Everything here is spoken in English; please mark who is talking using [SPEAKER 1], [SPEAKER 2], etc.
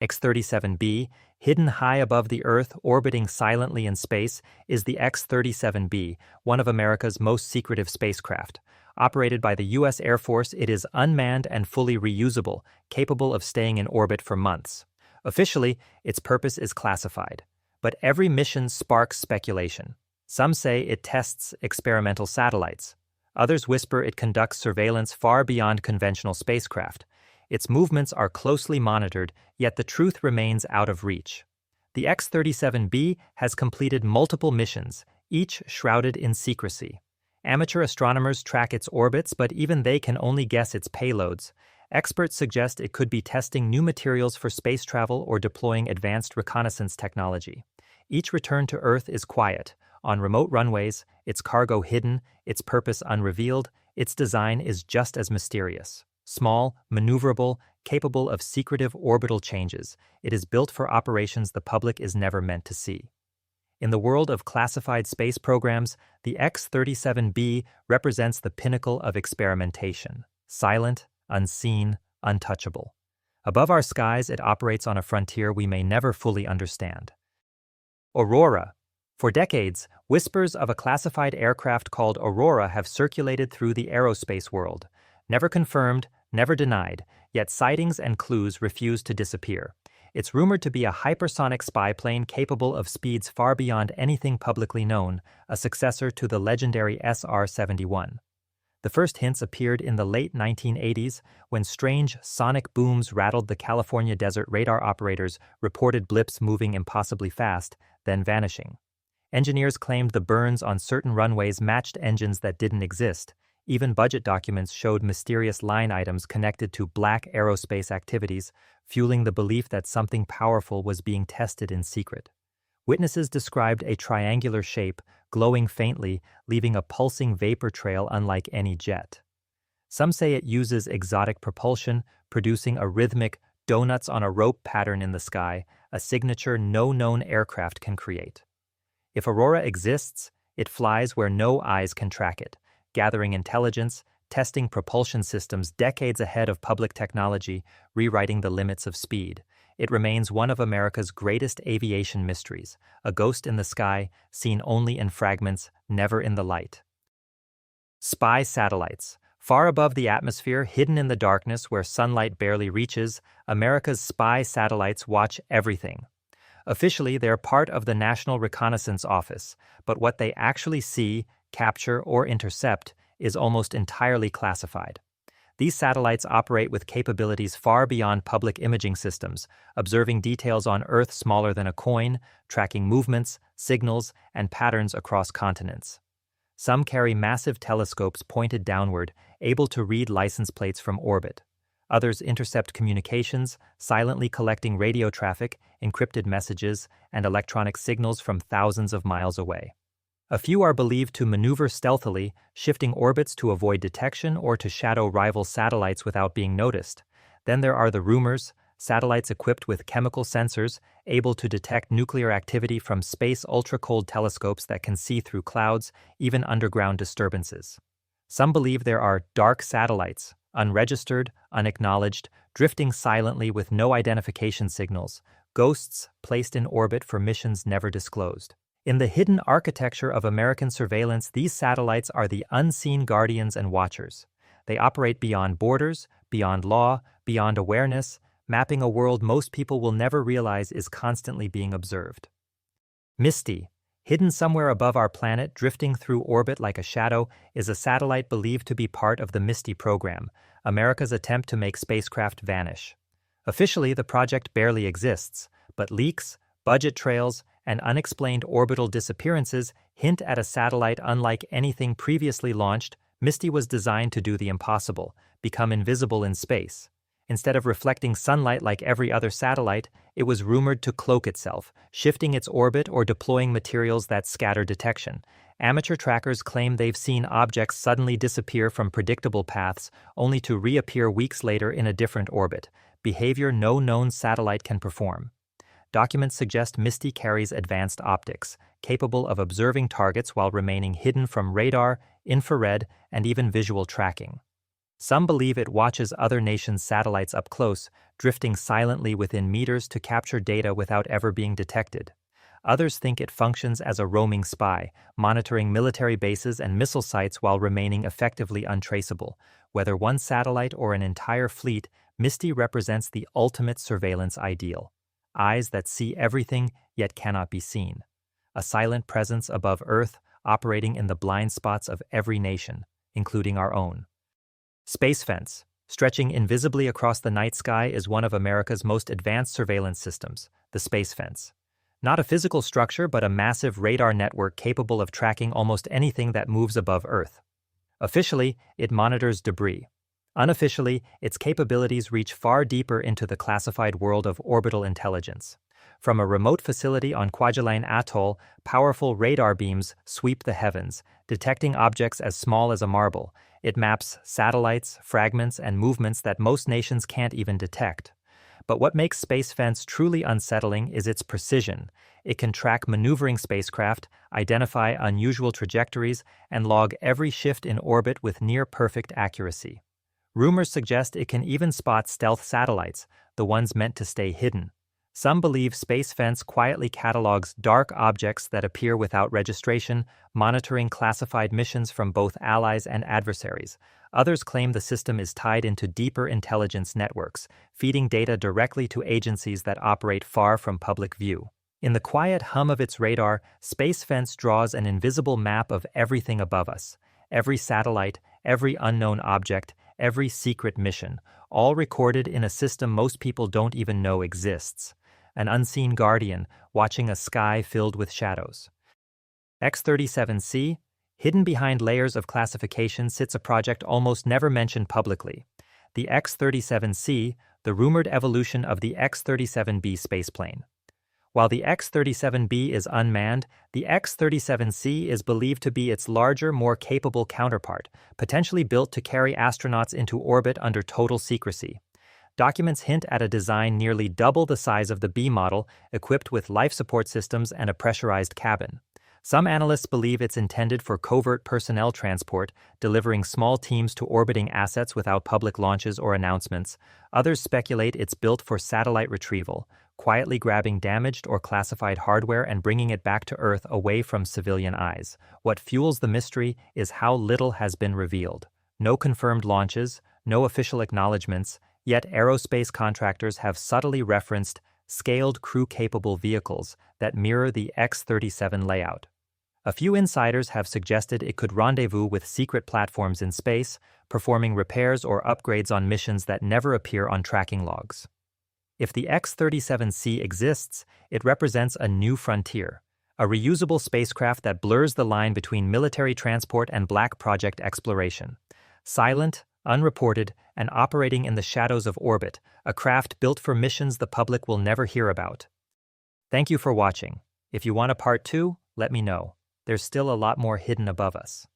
[SPEAKER 1] X-37B, hidden high above the Earth, orbiting silently in space, is the X-37B, one of America's most secretive spacecraft. Operated by the U.S. Air Force, it is unmanned and fully reusable, capable of staying in orbit for months. Officially, its purpose is classified. But every mission sparks speculation. Some say it tests experimental satellites. Others whisper it conducts surveillance far beyond conventional spacecraft. Its movements are closely monitored, yet the truth remains out of reach. The X-37B has completed multiple missions, each shrouded in secrecy. Amateur astronomers track its orbits, but even they can only guess its payloads. Experts suggest it could be testing new materials for space travel or deploying advanced reconnaissance technology. Each return to Earth is quiet. On remote runways, its cargo hidden, its purpose unrevealed, its design is just as mysterious. Small, maneuverable, capable of secretive orbital changes, it is built for operations the public is never meant to see. In the world of classified space programs, the X-37B represents the pinnacle of experimentation. Silent, unseen, untouchable. Above our skies, it operates on a frontier we may never fully understand. Aurora. For decades, whispers of a classified aircraft called Aurora have circulated through the aerospace world. Never confirmed, never denied, yet sightings and clues refuse to disappear. It's rumored to be a hypersonic spy plane capable of speeds far beyond anything publicly known, a successor to the legendary SR-71. The first hints appeared in the late 1980s when strange sonic booms rattled the California desert. Radar operators reported blips moving impossibly fast, then vanishing. Engineers claimed the burns on certain runways matched engines that didn't exist. Even budget documents showed mysterious line items connected to black aerospace activities, fueling the belief that something powerful was being tested in secret. Witnesses described a triangular shape, glowing faintly, leaving a pulsing vapor trail unlike any jet. Some say it uses exotic propulsion, producing a rhythmic donuts on a rope pattern in the sky, a signature no known aircraft can create. If Aurora exists, it flies where no eyes can track it, gathering intelligence, testing propulsion systems decades ahead of public technology, rewriting the limits of speed. It remains one of America's greatest aviation mysteries, a ghost in the sky, seen only in fragments, never in the light. Spy satellites. Far above the atmosphere, hidden in the darkness where sunlight barely reaches, America's spy satellites watch everything. Officially, they're part of the National Reconnaissance Office, but what they actually see, capture, or intercept is almost entirely classified. These satellites operate with capabilities far beyond public imaging systems, observing details on Earth smaller than a coin, tracking movements, signals, and patterns across continents. Some carry massive telescopes pointed downward, able to read license plates from orbit. Others intercept communications, silently collecting radio traffic, encrypted messages, and electronic signals from thousands of miles away. A few are believed to maneuver stealthily, shifting orbits to avoid detection or to shadow rival satellites without being noticed. Then there are the rumors, satellites equipped with chemical sensors, able to detect nuclear activity from space ultra-cold telescopes that can see through clouds, even underground disturbances. Some believe there are dark satellites, unregistered, unacknowledged, drifting silently with no identification signals, ghosts placed in orbit for missions never disclosed. In the hidden architecture of American surveillance, these satellites are the unseen guardians and watchers. They operate beyond borders, beyond law, beyond awareness, mapping a world most people will never realize is constantly being observed. Misty, hidden somewhere above our planet, drifting through orbit like a shadow, is a satellite believed to be part of the Misty program, America's attempt to make spacecraft vanish. Officially, the project barely exists, but leaks, budget trails, and unexplained orbital disappearances hint at a satellite unlike anything previously launched. Misty was designed to do the impossible, become invisible in space. Instead of reflecting sunlight like every other satellite, it was rumored to cloak itself, shifting its orbit or deploying materials that scatter detection. Amateur trackers claim they've seen objects suddenly disappear from predictable paths, only to reappear weeks later in a different orbit, behavior no known satellite can perform. Documents suggest Misty carries advanced optics, capable of observing targets while remaining hidden from radar, infrared, and even visual tracking. Some believe it watches other nations' satellites up close, drifting silently within meters to capture data without ever being detected. Others think it functions as a roaming spy, monitoring military bases and missile sites while remaining effectively untraceable. Whether one satellite or an entire fleet, Misty represents the ultimate surveillance ideal. Eyes that see everything yet cannot be seen. A silent presence above Earth, operating in the blind spots of every nation, including our own. Space Fence, stretching invisibly across the night sky, is one of America's most advanced surveillance systems, the Space Fence. Not a physical structure, but a massive radar network capable of tracking almost anything that moves above Earth. Officially, it monitors debris. Unofficially, its capabilities reach far deeper into the classified world of orbital intelligence. From a remote facility on Kwajalein Atoll, powerful radar beams sweep the heavens, detecting objects as small as a marble. It maps satellites, fragments, and movements that most nations can't even detect. But what makes Space Fence truly unsettling is its precision. It can track maneuvering spacecraft, identify unusual trajectories, and log every shift in orbit with near-perfect accuracy. Rumors suggest it can even spot stealth satellites, the ones meant to stay hidden. Some believe Space Fence quietly catalogs dark objects that appear without registration, monitoring classified missions from both allies and adversaries. Others claim the system is tied into deeper intelligence networks, feeding data directly to agencies that operate far from public view. In the quiet hum of its radar, Space Fence draws an invisible map of everything above us. Every satellite, every unknown object, every secret mission, all recorded in a system most people don't even know exists. An unseen guardian watching a sky filled with shadows. X-37C, hidden behind layers of classification, sits a project almost never mentioned publicly. The X-37C, the rumored evolution of the X-37B Spaceplane. While the X-37B is unmanned, the X-37C is believed to be its larger, more capable counterpart, potentially built to carry astronauts into orbit under total secrecy. Documents hint at a design nearly double the size of the B model, equipped with life support systems and a pressurized cabin. Some analysts believe it's intended for covert personnel transport, delivering small teams to orbiting assets without public launches or announcements. Others speculate it's built for satellite retrieval, quietly grabbing damaged or classified hardware and bringing it back to Earth away from civilian eyes. What fuels the mystery is how little has been revealed. No confirmed launches, no official acknowledgements, yet aerospace contractors have subtly referenced scaled crew-capable vehicles that mirror the X-37 layout. A few insiders have suggested it could rendezvous with secret platforms in space, performing repairs or upgrades on missions that never appear on tracking logs. If the X-37C exists, it represents a new frontier, a reusable spacecraft that blurs the line between military transport and black project exploration. Silent, unreported, and operating in the shadows of orbit, a craft built for missions the public will never hear about. Thank you for watching. If you want a part 2, let me know. There's still a lot more hidden above us.